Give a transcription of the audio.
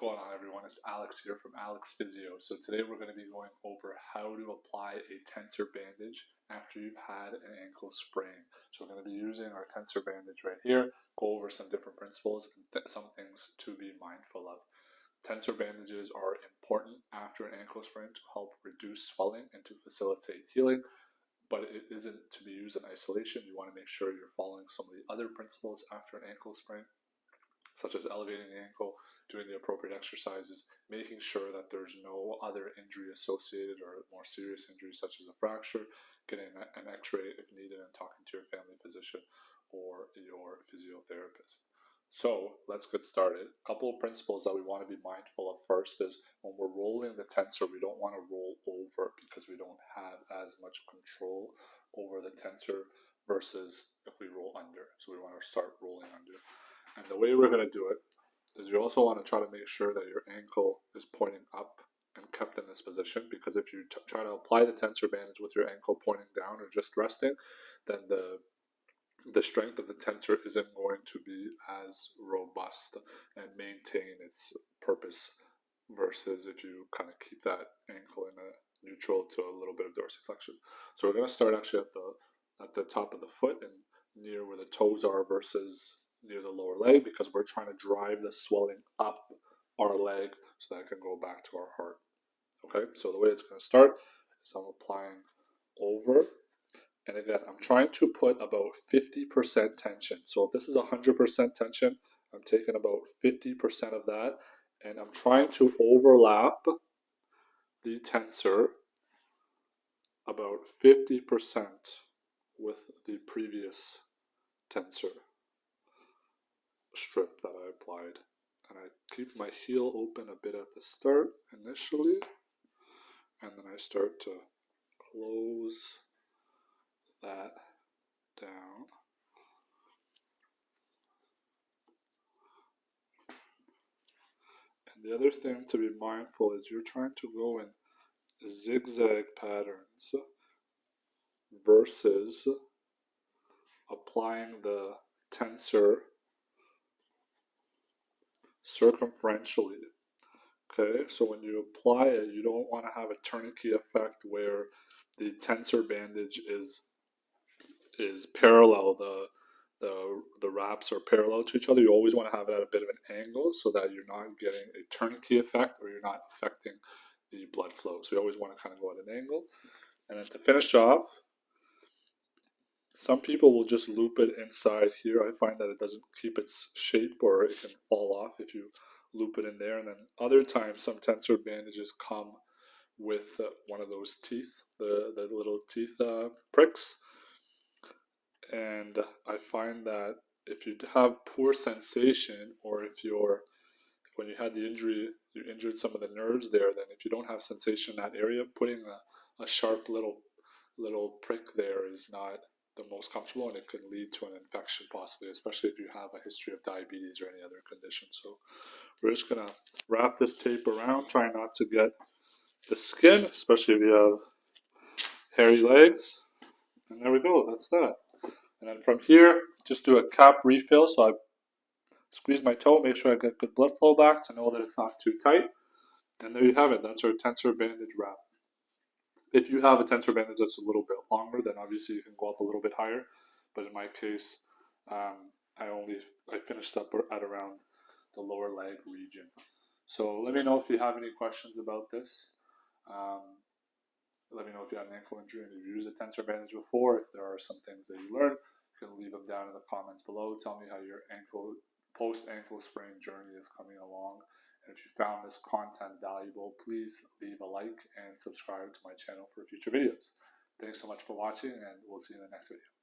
What's going on, everyone? It's Alex here from Alex Physio. So today we're going to be going over how to apply a tensor bandage after you've had an ankle sprain. So we're going to be using our tensor bandage right here, go over some different principles and some things to be mindful of. Tensor bandages are important after an ankle sprain to help reduce swelling and to facilitate healing, but it isn't to be used in isolation. You want to make sure you're following some of the other principles after an ankle sprain, such as elevating the ankle, doing the appropriate exercises, making sure that there's no other injury associated or more serious injuries such as a fracture, getting an x-ray if needed, and talking to your family physician or your physiotherapist. So let's get started. A couple of principles that we want to be mindful of first is when we're rolling the tensor, we don't want to roll over because we don't have as much control over the tensor versus if we roll under. So we want to start rolling under. And the way we're going to do it is you also want to try to make sure that your ankle is pointing up and kept in this position, because if you try to apply the tensor bandage with your ankle pointing down or just resting, then the strength of the tensor isn't going to be as robust and maintain its purpose versus if you kind of keep that ankle in a neutral to a little bit of dorsiflexion. So we're going to start actually at the top of the foot and near where the toes are versus near the lower leg, because we're trying to drive the swelling up our leg so that it can go back to our heart. Okay, so the way it's going to start is I'm applying over, and again, I'm trying to put about 50% tension. So if this is 100% tension, I'm taking about 50% of that, and I'm trying to overlap the tensor about 50% with the previous tensor strip that I applied. And I keep my heel open a bit at the start initially, and then I start to close that down. And the other thing to be mindful is you're trying to go in zigzag patterns versus applying the tensor circumferentially. Okay, so when you apply it, you don't want to have a tourniquet effect where the tensor bandage is parallel. The wraps are parallel to each other. You always want to have it at a bit of an angle so that you're not getting a tourniquet effect or you're not affecting the blood flow. So you always want to kind of go at an angle. And then to finish off, some people will just loop it inside here. I find that it doesn't keep its shape, or it can fall off if you loop it in there. And then other times, some tensor bandages come with one of those teeth, the little teeth pricks. And I find that if you have poor sensation, or when you had the injury, you injured some of the nerves there, then if you don't have sensation in that area, putting a sharp little prick there is not the most comfortable, and it can lead to an infection possibly, especially if you have a history of diabetes or any other condition. So we're just going to wrap this tape around, try not to get the skin, especially if you have hairy legs. And there we go, that's that. And then from here, just do a cap refill. So I squeeze my toe, make sure I get good blood flow back to know that it's not too tight. And there you have it. That's our tensor bandage wrap. If you have a tensor bandage that's a little bit longer, then obviously you can go up a little bit higher. But in my case, I finished up at around the lower leg region. So let me know if you have any questions about this. Let me know if you had an ankle injury and you've used a tensor bandage before. If there are some things that you learned, you can leave them down in the comments below. Tell me how your post-ankle sprain journey is coming along. And if you found this content valuable, please leave a like and subscribe to my channel for future videos. Thanks so much for watching, and we'll see you in the next video.